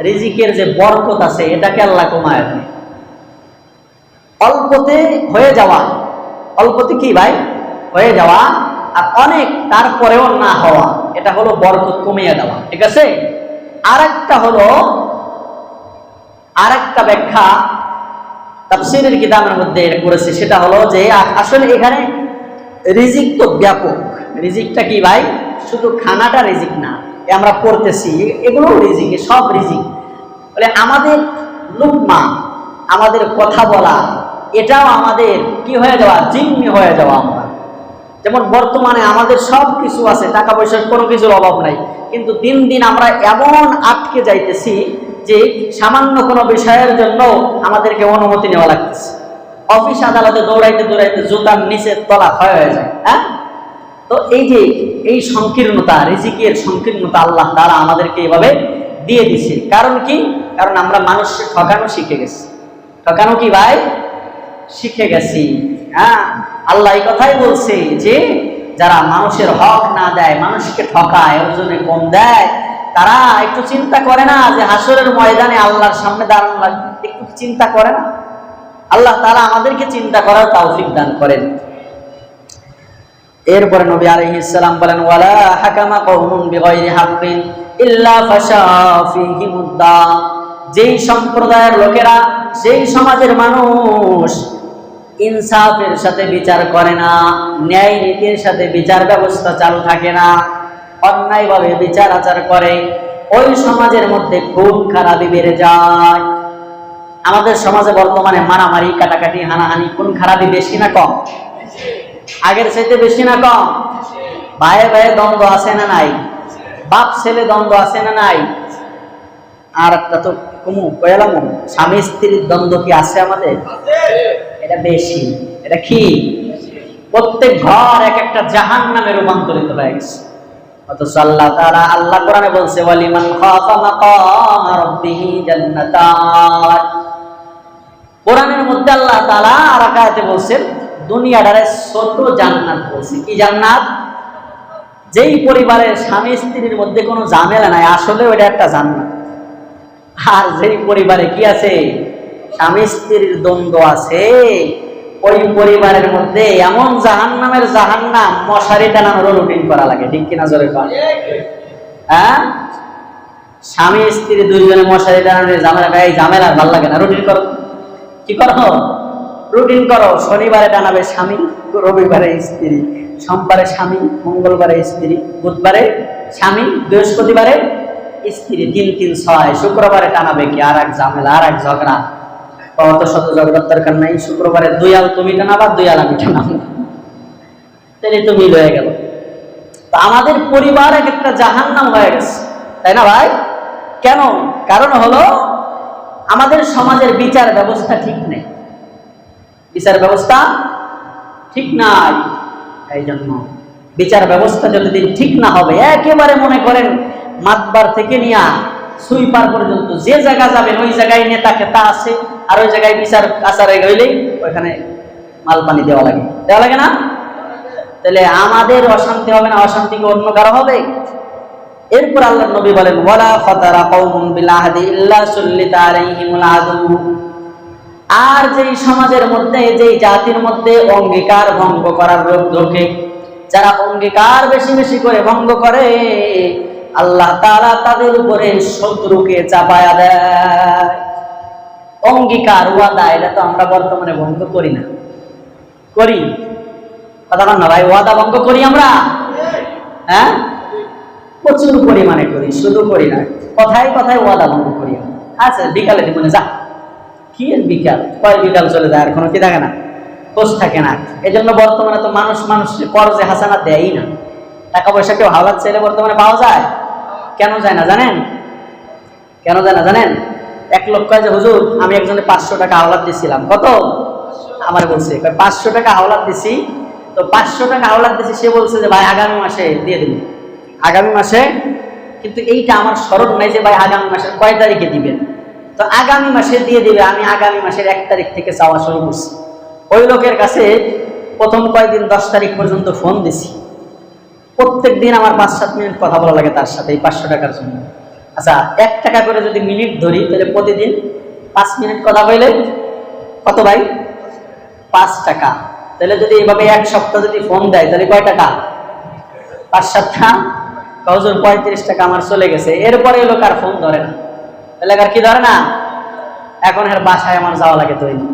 রিজিকের যে বরকত আছে এটাকে আল্লাহ কমায় দেয়। অল্পতে হয়ে যাওয়া, অল্পতে কি ভাই? হয়ে যাওয়া, আর অনেক তারপরেও না হওয়া, এটা হলো বরকত কমিয়ে দেওয়া। ঠিক আছে? আরেকটা হলো, আরেকটা ব্যাখ্যা তাফসীরের কিতাবের মধ্যে করেছে, সেটা হলো যে আসলে এখানে রিজিক তো ব্যাপক। রিজিকটা কি ভাই? শুধু খানাটা রিজিক না, আমরা পড়তেছি এগুলো রিজিক, সব রিজিক। বলে আমাদের লুকমা, আমাদের কথা বলা, এটাও আমাদের কি হয়ে যাওয়া? জিম্মি হয়ে যাওয়া। আমরা যেমন বর্তমানে আমাদের সব কিছু আছে, টাকা পয়সার কোনো কিছুর অভাব নাই, কিন্তু দিন দিন আমরা এমন আটকে যাইতেছি যে সামান্য কোনো বিষয়ের জন্য আমাদেরকে অনুমতি নেওয়া লাগতেছে। অফিস আদালতে দৌড়াইতে দৌড়াইতে জুতার নিচে তলা ক্ষয় হয়ে যায়। হ্যাঁ, তো এই যে এই সংকীর্ণতা, রিজিকের সংকীর্ণতা আল্লাহ তাআলা আমাদেরকে এভাবে দিয়ে দিছে। কারণ কি? কারণ আমরা মানুষকে ঠকানো শিখে গেছি। ঠকানো কি ভাই? শিখে গেছি। হ্যাঁ, আল্লাহ এই কথাই বলছে যে যারা মানুষের হক না দেয়, মানুষকে ঠকায়, ওজনে কম দেয়, তারা একটু চিন্তা করে না যে হাসরের ময়দানে আল্লাহর সামনে দাঁড়ানো লাগবে? একটু চিন্তা করে না? আল্লাহ তাআলা আমাদেরকে চিন্তা করার তৌফিক দান করেন। এরপরে নবী আলাইহিস সালাম বলেন, ওয়ালা হাকামা কওমুন বিগাইরি হাক্কিন ইল্লা ফাশা ফীহিমুদ দাম। যেই সম্প্রদায়ের লোকেরা, সেই সমাজের মানুষ ইনসাফের সাথে বিচার করে না, ন্যায় নীতির সাথে বিচার ব্যবস্থা চালু থাকে না, অন্যায়ভাবে বিচার আচার করে, ওই সমাজের মধ্যে খুব খারাপি বেড়ে যায়। আমাদের সমাজে বর্তমানে মারামারি, কাটাকাটি, হানাহানি, কোন খারাপি বেশি না কম? আগের চাইতে বেশি না কম? ভাইয়ে ভাইয়ে দ্বন্দ্ব আছে না নাই? বাপ ছেলে দ্বন্দ্ব আছে না নাই? আর একটা তো কমু কয়ালাম, স্বামী স্ত্রীর দ্বন্দ্ব কি আছে আমাদের? এটা বেশি। এটা কি? প্রত্যেক ঘর এক একটা জাহান্নামে রূপান্তরিত হয়ে গেছে। অথচ আল্লাহ তাআলা, আল্লাহ কোরআনে বলছে, ওয়ালিমান খাফা মাকাম রাব্বিহি জান্নাতান। কোরআনের মধ্যে আল্লাহ তাআলা আর এক আয়াতে বলছেন দুনিয়াটারে ছোট জান্নাত বলছে। কি জান্নাত? যেই পরিবারের স্বামী স্ত্রীর মধ্যে কোনো ঝামেলা নাই, আসলে ওটা একটা জান্নাত। আর যেই পরিবারে কি আছে? স্বামী স্ত্রীর দ্বন্দ্ব আছে, ওই পরিবারের মধ্যে এমন জাহান্নামের জাহান্নাম, মশারি টানানোর রুটিন করা লাগে। ঠিক কিনা জোরে কর? হ্যাঁ, স্বামী স্ত্রী দুইজনে মশারি টানানোর ঝামেলা, এই ঝামেলা ভালো লাগে না, রুটিন করো। কি করো? রুটিন করো। শনিবারে টানাবে স্বামী, রবিবারে স্ত্রী, সোমবারে স্বামী, মঙ্গলবারে স্ত্রী, বুধবারে স্বামী, বৃহস্পতিবারে স্ত্রী, 3 3 6। শুক্রবারে টানাবে কি? আর এক ঝামেলা, আর এক ঝগড়া। অত শত ঝগড়ার দরকার নাই। শুক্রবারে 2 আল তুমি টানাবা, 2 আল আমি টানাবো, তাহলে তো মিল হয়ে গেল। তো আমাদের পরিবার এক একটা জাহান্নাম হয়ে গেছে, তাই না ভাই? কেন? কারণ হলো আমাদের সমাজের বিচার ব্যবস্থা ঠিক নেই, বিচার ব্যবস্থা ঠিক নাই। এই জন্য বিচার ব্যবস্থা যতদিন ঠিক না হবে, একেবারে মনে করেন মাতবার থেকে নিয়ে সুইপার পর্যন্ত যে জায়গা যাবেন ওই জায়গায় নেতা খেতা আছে, আর ওই জায়গায় বিচার আচারে গেলেই ওইখানে মাল পানি দেওয়া লাগে না? তাহলে আমাদের অশান্তি হবে না, অশান্তি কি অন্য কারো হবে? এরপর আল্লাহর নবী বলেন, ওয়ালা ফাতারা কওমুন বিল আহদি ইল্লা সুল্লিতা আলাইহিমুল আদু। আর যেই সমাজের মধ্যে, যেই জাতির মধ্যে অঙ্গীকার ভঙ্গ করার রোগ ঢোকে, যারা অঙ্গীকার বেশি বেশি করে ভঙ্গ করে, আল্লাহ তাআলা তাদের উপরে শত্রুকে চাপায়া দেয়। অঙ্গীকার, ওয়াদা, এটা তো আমরা বর্তমানে ভঙ্গ করি না, করি? কথা বল না ভাই, ওয়াদা ভঙ্গ করি আমরা? হ্যাঁ, প্রচুর পরিমাণে করি, শুধু করি না, কথায় কথায় ওয়াদা ভঙ্গ করি। আচ্ছা, বিকালে মনে যা, কি বিকাল, কয় বিকাল চলে যায়, আর কোনো কি থাকে না, খোঁজ থাকে না। এই জন্য বর্তমানে তো মানুষ কর্জে হাসানা দেয়ই না। টাকা পয়সা কেউ হাওলাত চাইলে বর্তমানে পাওয়া যায়? কেন যায় না জানেন? কেন যায় না জানেন? এক লোক কয় যে হুজুর, আমি একজনে 500 টাকা হাওলাত দিছিলাম। কত? আমার বলছে 500 টাকা হাওলাত দিছি। তো 500 টাকা হাওলাত দিছি, সে বলছে যে ভাই আগামী মাসে দিয়ে দিবেন, আগামী মাসে। কিন্তু এইটা আমার স্মরণ নাই যে ভাই আগামী মাসের কয় তারিখে দিবেন। তো আগামী মাসে দিয়ে দিবে, আমি আগামী মাসের 1 তারিখ থেকে চাওয়া শুরু করছি। ওই লোকের কাছে প্রথম কয়েকদিন 10 তারিখ পর্যন্ত ফোন দিছি। প্রত্যেক দিন আমার 5-7 মিনিট কথা বলা লাগে তার সাথে এই 500 টাকার জন্য। আচ্ছা, 1 টাকা করে যদি মিনিট ধরি, তাহলে প্রতিদিন 5 মিনিট কথা বললে কত ভাই? 5 টাকা। তাহলে যদি এইভাবে 1 সপ্তাহ যদি ফোন দেয়, তাহলে কয় টাকা? 5-7টা। হুজুর 35 টাকা আমার চলে গেছে। এরপরে এই লোক আর ফোন ধরে না, এলাকার কি ধরে না। এখন এর বাসায় আমার যাওয়া লাগে দৈনিক।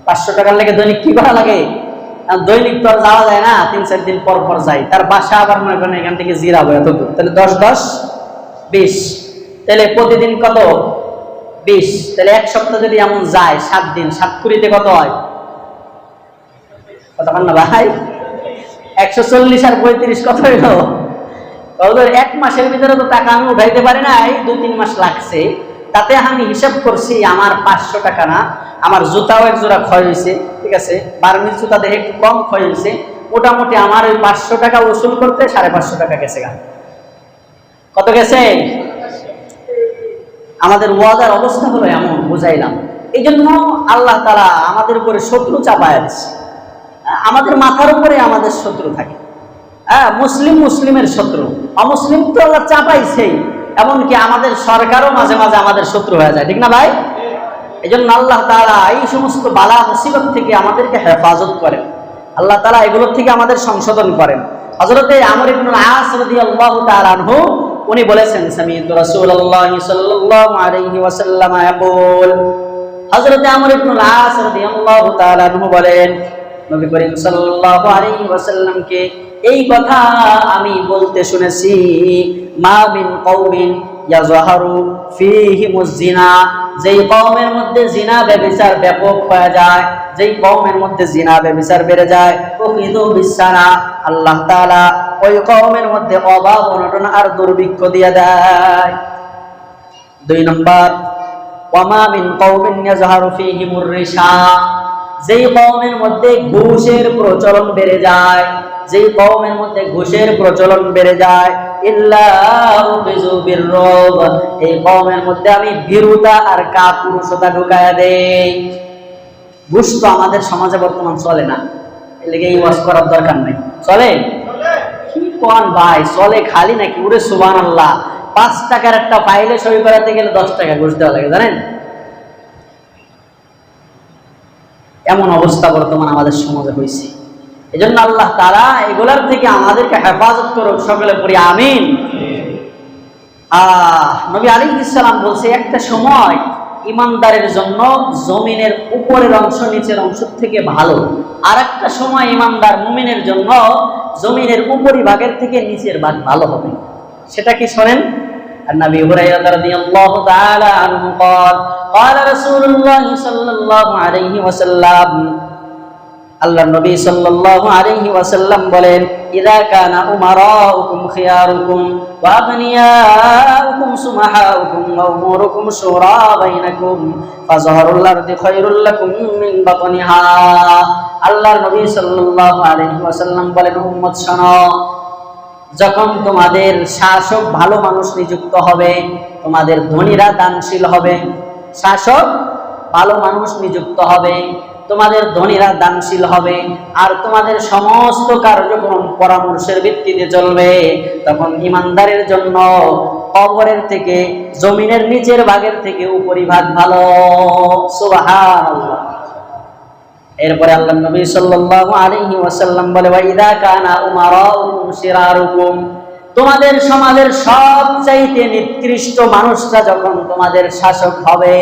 500 টাকার লেগে দৈনিক কি করা লাগে? দৈনিক তো আর যাওয়া যায় না, 3-4 দিন পর পর যাই। তার বাসা আবার মনে করেন এখান থেকে জিরাবো এত দূর, তাহলে 10-10 20, তাহলে প্রতিদিন কত? 20। তাহলে 1 সপ্তাহ যদি এমন যায়, 7 দিন, 7 কুড়িতে কত হয়? কত পান না ভাই? 140 আর 35 কত হইল? 1 মাসের ভিতরে তো টাকা আমি উঠাইতে পারি না, 2-3 মাস লাগছে। তাতে আমি হিসাব করছি আমার 500 টাকা না, আমার জুতাও 1 জোড়া ক্ষয় হয়েছে, ঠিক আছে, বার্মিজ জুতা দেখে একটু কম ক্ষয় হয়েছে। মোটামুটি আমার ওই 500 টাকা উসুল করতে 550 টাকা গেছে। কত গেছে? আমাদের ওয়াদার অবস্থা হলো এমন, বুঝাইলাম। এই জন্য আল্লাহ তাআলা আমাদের উপরে শত্রু চাপায় দিচ্ছে। আমাদের মাথার উপরে আমাদের শত্রু থাকে। হ্যাঁ, মুসলিমের শত্রু, অমুসলিম তো আল্লাহ চাপাইছেই। এমনকি আমাদের সরকারও মাঝে মাঝে আমাদের শত্রু হয়ে যায়, ঠিক না ভাই? এই জন্য আল্লাহ তাআলা এই সমস্ত বালা মুসিবত থেকে আমাদেরকে হেফাজত করেন। আল্লাহ তাআলা এগুলোর থেকে আমাদের সংশোধন করেন। হযরতে আমর ইবনুল আস রাদিয়াল্লাহু তাআলা আনহু উনি বলেছেন, সামি'তু রাসূলুল্লাহ সাল্লাল্লাহু আলাইহি ওয়াসাল্লাম ইয়াকুল। হযরতে আমর ইবনুল আস রাদিয়াল্লাহু তাআলা আনহু বলেন, নবী করিম সাল্লাল্লাহু আলাইহি ওয়াসাল্লামকে এই কথা আমি বলতে শুনেছি, মা মিন কওমিন ইয়াযহারু ফীহিমুজ জিনা, যেই কওমের মধ্যে জিনা ব্যভিচার ব্যাপক হয়ে যায়, যেই কওমের মধ্যে জিনা ব্যভিচার বেড়ে যায়, উখিযু বিসানা, আল্লাহ তাআলা ওই কওমের মধ্যে অভাব অনটন আর দুর্ভিক্ষ দিয়ে দেয়। 2 নম্বর, ওয়া মা মিন কওমিন ইয়াযহারু ফীহিমুর রিশা, যেই কওমের মধ্যে ঘুষের প্রচলন বেড়ে যায়, যেই কওমের মধ্যে ঘুষের প্রচলন বেড়ে যায়, ইল্লা উখিযু বিররুব, এই কওমের মধ্যে আমি ভীরুতা আর কাপুরুষতা ঢুকায়া দেই। ঘুষ তো আমাদের সমাজে বর্তমান চলে না, এর লেগে এই ওয়াজ করার দরকার নাই। চলে? কি কোন ভাই, চলে খালি নাকি? ওরে সুবহানাল্লাহ, 5 টাকার একটা ফাইলে সই করাতে গেলে 10 টাকা ঘুষ দেওয়া লাগে, জানেন? এমন অবস্থা বর্তমান আমাদের সমাজে হয়েছে। এই জন্য আল্লাহ তাআলা এগুলার থেকে আমাদেরকে হেফাজত করুক, সকলে পড়ি আমিন। নবী আলাইহিস সালাম বলছে, একটা সময় ইমানদারের জন্য জমিনের উপরের অংশ নিচের অংশ থেকে ভালো, আর একটা সময় ইমানদার মুমিনের জন্য জমিনের উপরিভাগের থেকে নিচের ভাগ ভালো হবে। সেটা কি শোনেন? নবী হুরায়রা রাদিয়াল্লাহু তাআলা আনহু قال قال رسول الله صلى الله عليه وسلم আল্লাহ নবী সাল্লাল্লাহু আলাইহি ওয়াসাল্লাম বলেন, ইযা কানা উমারাউকুম খিয়ারুকুম ওয়া আগনিয়াউকুম সুমাহাউকুম ওয়া উমুরুকুম শুরা বাইনাকুম ফাযহারুল আরদি খায়রুল লাকুম মিন বাতনিহা। আল্লাহর নবী সাল্লাল্লাহু আলাইহি ওয়াসাল্লাম বলেন, উম্মত শোনো, যখন তোমাদের শাসক ভালো মানুষ নিযুক্ত হবে, তোমাদের ধনীরা দানশীল হবে। শাসক ভালো মানুষ নিযুক্ত হবে, তোমাদের ধনীরা দানশীল হবে, আর তোমাদের সমস্ত কার্যক্রম পরামর্শের ভিত্তিতে চলবে, তখন ইমানদারের জন্য কবরের থেকে, জমিনের নিচের ভাগের থেকে উপরিভাগ ভালো। সুবহানাল্লাহ। এরপরে আল্লাহ নবী সাল্লাল্লাহু আলাইহি ওয়াসাল্লাম বলে, ওয়া ইযা কানা উমারাউকুম শিরারুকুম, তোমাদের সমাজের সবচাইতে নিকৃষ্ট মানুষটা যখন তোমাদের শাসক হবে।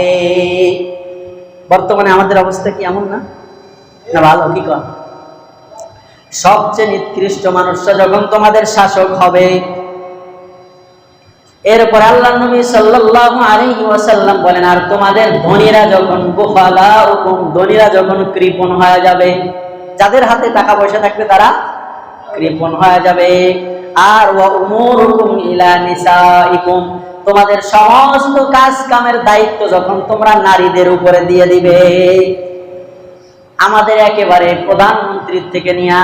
বর্তমানে আমাদের অবস্থা কি এমন না? না ভালো কি কর? সবচেয়ে নিকৃষ্ট মানুষটা যখন তোমাদের শাসক হবে। এরপর আল্লাহ নবী সাল্লাল্লাহু আলাইহি ওয়াসাল্লাম বলেন, আর তোমাদের ধনীরা যখন বুখালাউকুম, ধনীরা যখন কৃপণ হয়ে যাবে, যাদের হাতে টাকা পয়সা থাকবে তারা কৃপণ হয়ে যাবে। আর ওয়া উমুরুকুম ইলা নিসাইকুম, তোমাদের সমস্ত কাজ কামের দায়িত্ব যখন তোমরা নারীদের উপরে দিয়ে দিবে। আমাদের একেবারে প্রধানমন্ত্রীর থেকে নিয়ে,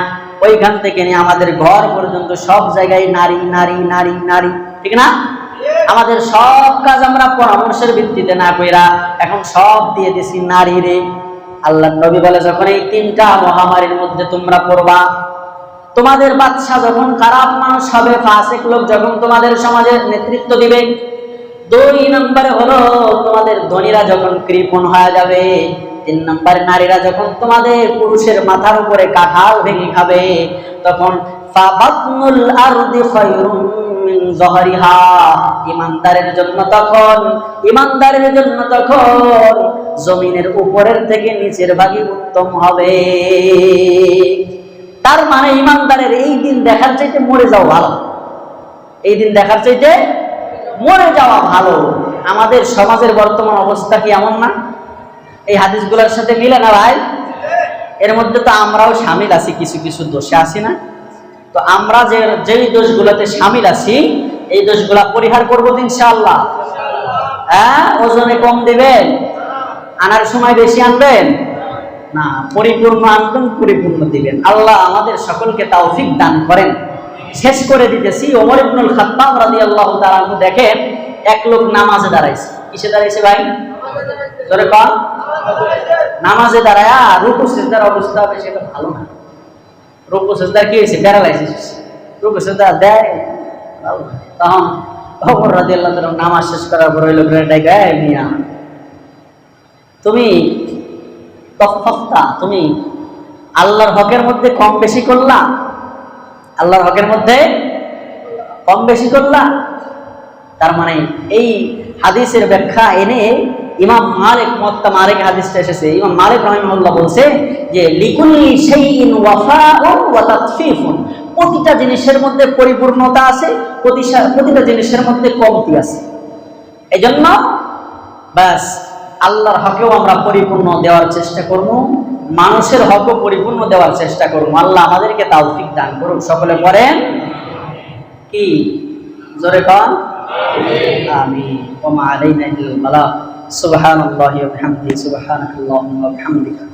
ওইখান থেকে নিয়ে আমাদের ঘর পর্যন্ত সব জায়গায় নারী নারী নারী নারী, ঠিক না? আমাদের সব কাজ আমরা পরামর্শের ভিত্তিতে না কইরা এখন সব দিয়ে দিছি নারীরে। আল্লাহ নবী বলে, যখন এই তিনটা মহামারীর মধ্যে তোমরা পড়বা, তোমাদের বাদশা যখন খারাপ মানুষ হবে, ফাসিক লোক যখন তোমাদের সমাজের নেতৃত্ব দিবে, 2 নম্বরে হলো তোমাদের ধনীরা যখন কৃপণ হয়ে যাবে, 3 নম্বরে নারীরা যখন তোমাদের পুরুষের মাথার উপরে কাঁঠাল ভেঙে খাবে, তখন ফাবাতনুল আরদি খায়রুম মিন যহরিহা, ইমানদারের জন্য তখন জমিনের উপরের থেকে নিচের ভাগই উত্তম হবে। তার মানে ইমানদারের এই দিন দেখার চাইতে মরে যাওয়া ভালো। এই দিন দেখার চাইতে মরে যাওয়া ভালো। আমাদের সমাজের বর্তমান অবস্থা কি এমন না? এই হাদিসগুলোর সাথে মিলে না ভাই? এর মধ্যে তো আমরাও শামিল আছি, কিছু কিছু দোষে আছি না? তো আমরা যেই দোষগুলোতে শামিল আছি, এই দোষগুলা পরিহার করবো ইনশাআল্লাহ। হ্যাঁ, ওজনে কম দিবেন, আনার সময় বেশি আনবেন না, পরিপূর্ণ আনবেন, পরিপূর্ণ দিবেন। আল্লাহ আমাদের সকলকে তৌফিক দান করেন। শেষ করে দিতেছি, ওমর ইবনুল খাত্তাব রাদিয়াল্লাহু তাআলা আনহু, দেখেন এক লোক নামাজে দাঁড়াইছে। কিসে দাঁড়াইছে ভাই? জোরে কর। নামাজে দাঁড়ায়া রুকু সিজদার অবস্থা বেশি একটা ভালো না। রুকু সিজদার কি হয়েছে? প্যারালাইসিস। রুকু সিজদা দেয়, তখন ওমর রাদিয়াল্লাহু তাআলা নামাজ শেষ করার পর ওই লোকটা ডাইকা, মিয়া তুমি তুমি আল্লাহর হকের মধ্যে কম বেশি করলা, আল্লাহর হকের মধ্যে কম বেশি করলা। তার মানে এই হাদিসের ব্যাখ্যা এনে ইমাম মালিক মুওয়াত্তা মালিক হাদিসটা এসেছে, ইমাম মালিক রাহিমাহুল্লাহ বলছে যে লিকুল্লি শাইইন ওয়াফাউন ওয়া তাতফিফুন, প্রতিটা জিনিসের মধ্যে পরিপূর্ণতা আছে, প্রতিটা জিনিসের মধ্যে কমতি আছে। এজন্য বাস আল্লাহর হকেও আমরা পরিপূর্ণ দেওয়ার চেষ্টা করব, মানুষের হকও পরিপূর্ণ দেওয়ার চেষ্টা করব। আল্লাহ আমাদেরকে তৌফিক দান করুন। সকলে পড়েন কি? জোরে কন আমিন। ওয়া মা আলাইনা ইল্লাল বালাগ। সুবহানাল্লাহি ওয়া বিহামদিহি, সুবহানাকাল্লাহুম্মা ওয়া বিহামদিকা।